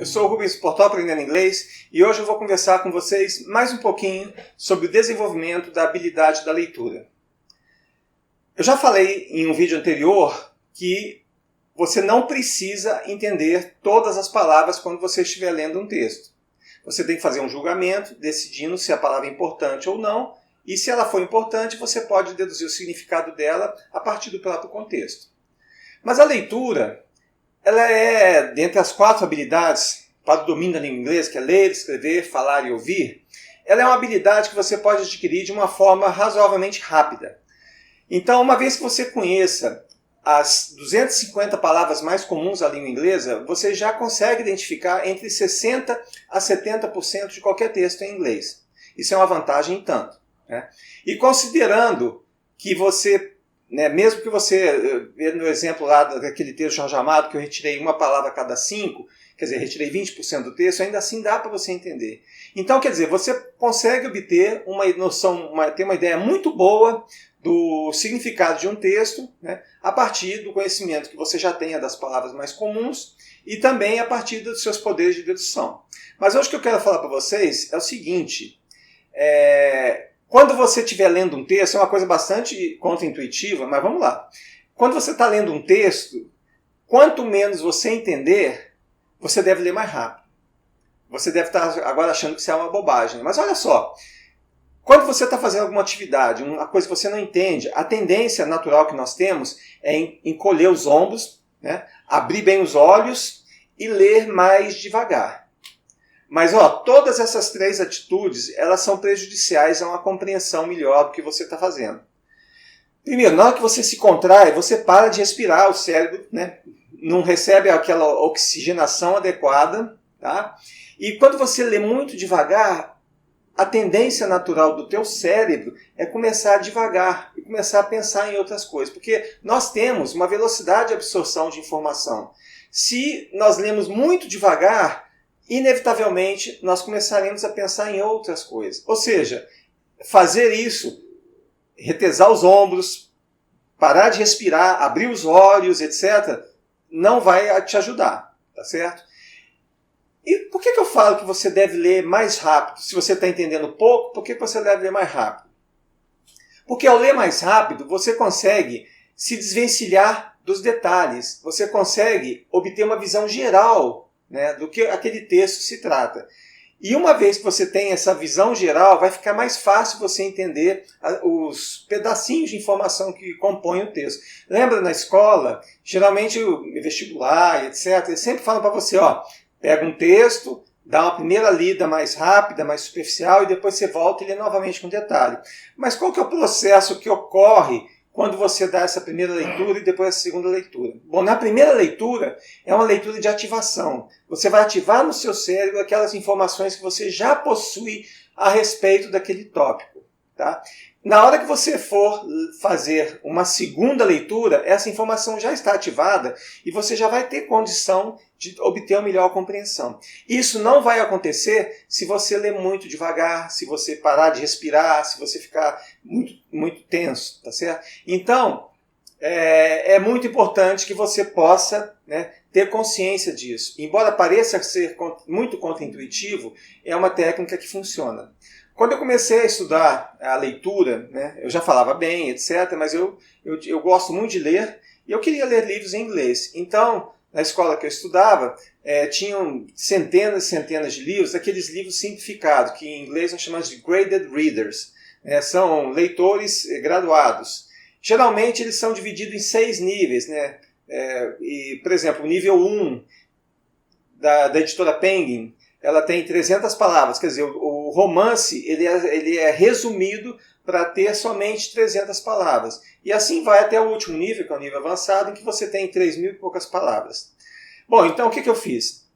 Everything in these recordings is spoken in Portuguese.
sou o Rubens, Portal Aprendendo Inglês, e hoje eu vou conversar com vocês mais um pouquinho sobre o desenvolvimento da habilidade da leitura. Eu já falei em um vídeo anterior que você não precisa entender todas as palavras quando você estiver lendo um texto. Você tem que fazer um julgamento, decidindo se a palavra é importante ou não, e se ela for importante, você pode deduzir o significado dela a partir do próprio contexto. Mas a leitura, ela é, dentre as 4 habilidades para o domínio da língua inglesa, que é ler, escrever, falar e ouvir, ela é uma habilidade que você pode adquirir de uma forma razoavelmente rápida. Então, uma vez que você conheça as 250 palavras mais comuns da língua inglesa, você já consegue identificar entre 60% a 70% de qualquer texto em inglês. Isso é uma vantagem em tanto, né? E considerando que você, mesmo que você, no exemplo lá daquele texto Jorge Amado, que eu retirei uma palavra a cada 5, quer dizer, retirei 20% do texto, ainda assim dá para você entender. Então, quer dizer, você consegue obter uma noção, ter uma ideia muito boa do significado de um texto, né, a partir do conhecimento que você já tenha das palavras mais comuns e também a partir dos seus poderes de dedução. Mas hoje o que eu quero falar para vocês é o seguinte: quando você estiver lendo um texto, é uma coisa bastante contraintuitiva, mas vamos lá. Quando você está lendo um texto, quanto menos você entender, você deve ler mais rápido. Você deve estar agora achando que isso é uma bobagem, mas olha só. Quando você está fazendo alguma atividade, uma coisa que você não entende, a tendência natural que nós temos é encolher os ombros, né, abrir bem os olhos e ler mais devagar. Mas todas essas 3 atitudes, elas são prejudiciais a uma compreensão melhor do que você está fazendo. Primeiro, na hora que você se contrai, você para de respirar, o cérebro, né, não recebe aquela oxigenação adequada, tá? E quando você lê muito devagar, a tendência natural do teu cérebro é começar devagar e começar a pensar em outras coisas, porque nós temos uma velocidade de absorção de informação. Se nós lemos muito devagar, inevitavelmente nós começaremos a pensar em outras coisas. Ou seja, fazer isso, retesar os ombros, parar de respirar, abrir os olhos, etc., não vai te ajudar, tá certo? E por que eu falo que você deve ler mais rápido? Se você está entendendo pouco, por que você deve ler mais rápido? Porque ao ler mais rápido, você consegue se desvencilhar dos detalhes. Você consegue obter uma visão geral, né, do que aquele texto se trata. E uma vez que você tem essa visão geral, vai ficar mais fácil você entender os pedacinhos de informação que compõem o texto. Lembra na escola, geralmente o vestibular, etc., eles sempre falam para você, pega um texto, dá uma primeira lida mais rápida, mais superficial, e depois você volta e lê novamente com detalhe. Mas qual que é o processo que ocorre quando você dá essa primeira leitura e depois essa segunda leitura? Bom, na primeira leitura é uma leitura de ativação. Você vai ativar no seu cérebro aquelas informações que você já possui a respeito daquele tópico, tá? Na hora que você for fazer uma segunda leitura, essa informação já está ativada e você já vai ter condição de obter uma melhor compreensão. Isso não vai acontecer se você ler muito devagar, se você parar de respirar, se você ficar muito tenso, tá certo? Então, é muito importante que você possa, ter consciência disso. Embora pareça ser muito contraintuitivo, é uma técnica que funciona. Quando eu comecei a estudar a leitura, eu já falava bem, etc., mas eu gosto muito de ler e eu queria ler livros em inglês. Então, na escola que eu estudava, tinham centenas e centenas de livros, aqueles livros simplificados, que em inglês nós chamamos de graded readers. São leitores graduados. Geralmente eles são divididos em 6 níveis. E, por exemplo, o nível 1 da editora Penguin, ela tem 300 palavras, quer dizer, o romance ele é resumido para ter somente 300 palavras. E assim vai até o último nível, que é o nível avançado, em que você tem 3.000 e poucas palavras. Bom, então o que eu fiz?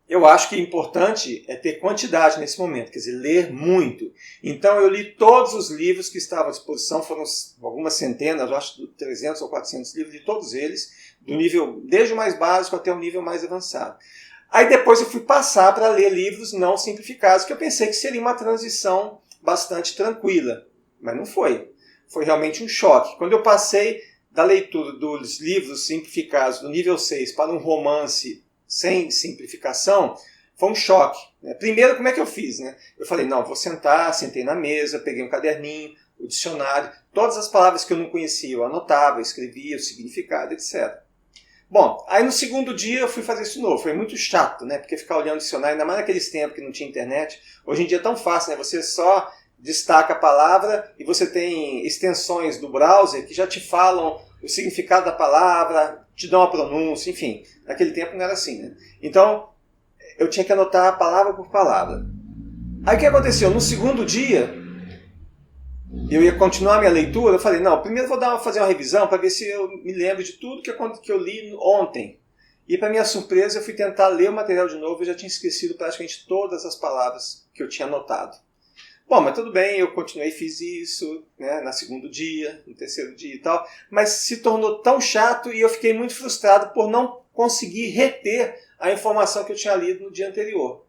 Eu acho que o importante é ter quantidade nesse momento, quer dizer, ler muito. Então eu li todos os livros que estavam à disposição, foram algumas centenas, eu acho 300 ou 400 livros, li todos eles, do nível, desde o mais básico até o nível mais avançado. Aí depois eu fui passar para ler livros não simplificados, que eu pensei que seria uma transição bastante tranquila, mas não foi. Foi realmente um choque. Quando eu passei da leitura dos livros simplificados do nível 6 para um romance sem simplificação, foi um choque, né? Primeiro, como é que eu fiz, né? Eu falei, não, vou sentar, sentei na mesa, peguei um caderninho, o dicionário, todas as palavras que eu não conhecia, eu anotava, escrevia o significado, etc. Bom, aí no segundo dia eu fui fazer isso de novo. Foi muito chato, né? Porque ficar olhando o dicionário, ainda mais naqueles tempos que não tinha internet. Hoje em dia é tão fácil, né? Você só destaca a palavra e você tem extensões do browser que já te falam o significado da palavra, te dão a pronúncia, enfim. Naquele tempo não era assim, né? Então, eu tinha que anotar palavra por palavra. Aí o que aconteceu? No segundo dia, eu ia continuar a minha leitura, eu falei, não, primeiro vou fazer uma revisão para ver se eu me lembro de tudo que eu li ontem. E para minha surpresa, eu fui tentar ler o material de novo e já tinha esquecido praticamente todas as palavras que eu tinha anotado. Bom, mas tudo bem, eu continuei, fiz isso, né, no segundo dia, no terceiro dia e tal, mas se tornou tão chato e eu fiquei muito frustrado por não conseguir reter a informação que eu tinha lido no dia anterior.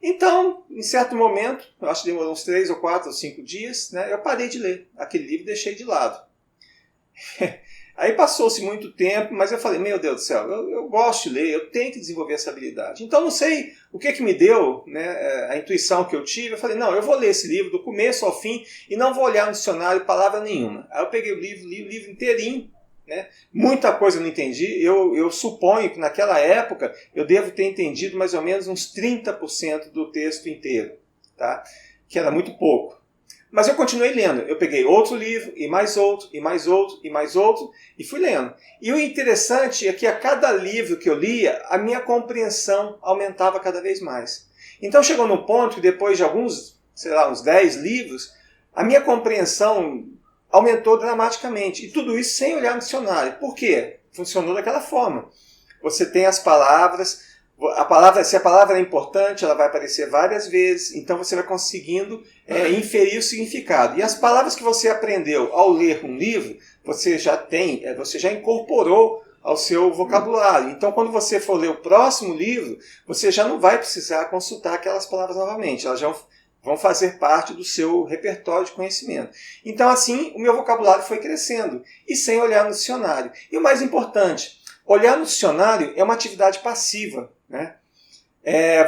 Então, em certo momento, eu acho que demorou uns 3 ou 4 ou 5 dias, né, eu parei de ler aquele livro e deixei de lado. Aí passou-se muito tempo, mas eu falei, meu Deus do céu, eu gosto de ler, eu tenho que desenvolver essa habilidade. Então não sei o que me deu, né, a intuição que eu tive, eu falei, não, eu vou ler esse livro do começo ao fim e não vou olhar no dicionário palavra nenhuma. Aí eu peguei o livro, li o livro inteirinho, né, muita coisa eu não entendi, eu suponho que naquela época eu devo ter entendido mais ou menos uns 30% do texto inteiro, tá? Que era muito pouco. Mas eu continuei lendo. Eu peguei outro livro, e mais outro, e mais outro, e mais outro, e fui lendo. E o interessante é que a cada livro que eu lia, a minha compreensão aumentava cada vez mais. Então chegou num ponto que depois de alguns, sei lá, uns 10 livros, a minha compreensão aumentou dramaticamente. E tudo isso sem olhar no dicionário. Por quê? Funcionou daquela forma. Você tem as palavras... se a palavra é importante, ela vai aparecer várias vezes, então você vai conseguindo inferir o significado. E as palavras que você aprendeu ao ler um livro, você já incorporou ao seu vocabulário. Então, quando você for ler o próximo livro, você já não vai precisar consultar aquelas palavras novamente, elas já vão fazer parte do seu repertório de conhecimento. Então, assim, o meu vocabulário foi crescendo, e sem olhar no dicionário. E o mais importante, olhar no dicionário é uma atividade passiva, né?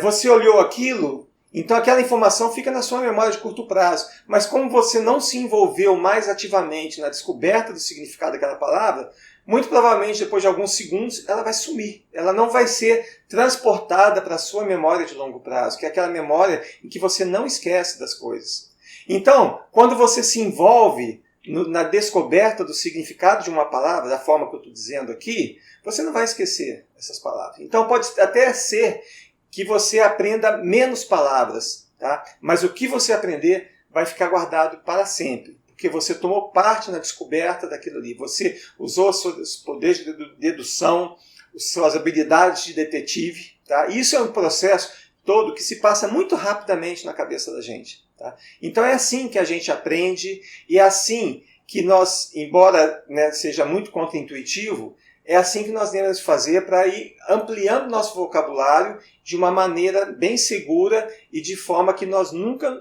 Você olhou aquilo, então aquela informação fica na sua memória de curto prazo. Mas como você não se envolveu mais ativamente na descoberta do significado daquela palavra, muito provavelmente depois de alguns segundos ela vai sumir. Ela não vai ser transportada para a sua memória de longo prazo, que é aquela memória em que você não esquece das coisas. Então, quando você se envolve na descoberta do significado de uma palavra, da forma que eu estou dizendo aqui, você não vai esquecer essas palavras. Então pode até ser que você aprenda menos palavras, tá? Mas o que você aprender vai ficar guardado para sempre, porque você tomou parte na descoberta daquilo ali. Você usou os seus poderes de dedução, as suas habilidades de detetive, tá? Isso é um processo todo que se passa muito rapidamente na cabeça da gente. Tá? Então é assim que a gente aprende e é assim que nós, embora, né, seja muito contraintuitivo, é assim que nós devemos fazer para ir ampliando nosso vocabulário de uma maneira bem segura e de forma que nós nunca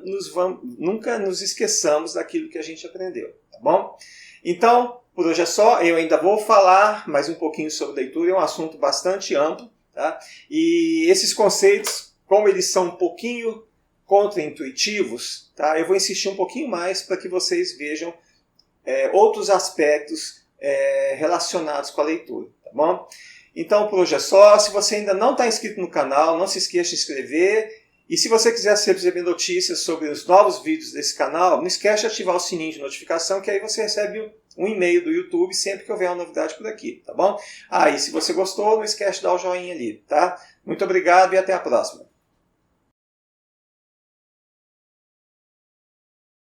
nos esqueçamos daquilo que a gente aprendeu. Tá bom? Então, por hoje é só. Eu ainda vou falar mais um pouquinho sobre leitura, é um assunto bastante amplo. Tá? E esses conceitos, como eles são um pouquinho contraintuitivos, tá? Eu vou insistir um pouquinho mais para que vocês vejam outros aspectos relacionados com a leitura, tá bom? Então por hoje é só. Se você ainda não está inscrito no canal, não se esqueça de se inscrever. E se você quiser receber notícias sobre os novos vídeos desse canal, não esquece de ativar o sininho de notificação, que aí você recebe um e-mail do YouTube sempre que houver uma novidade por aqui, tá bom? E se você gostou, não esquece de dar o joinha ali, tá? Muito obrigado e até a próxima.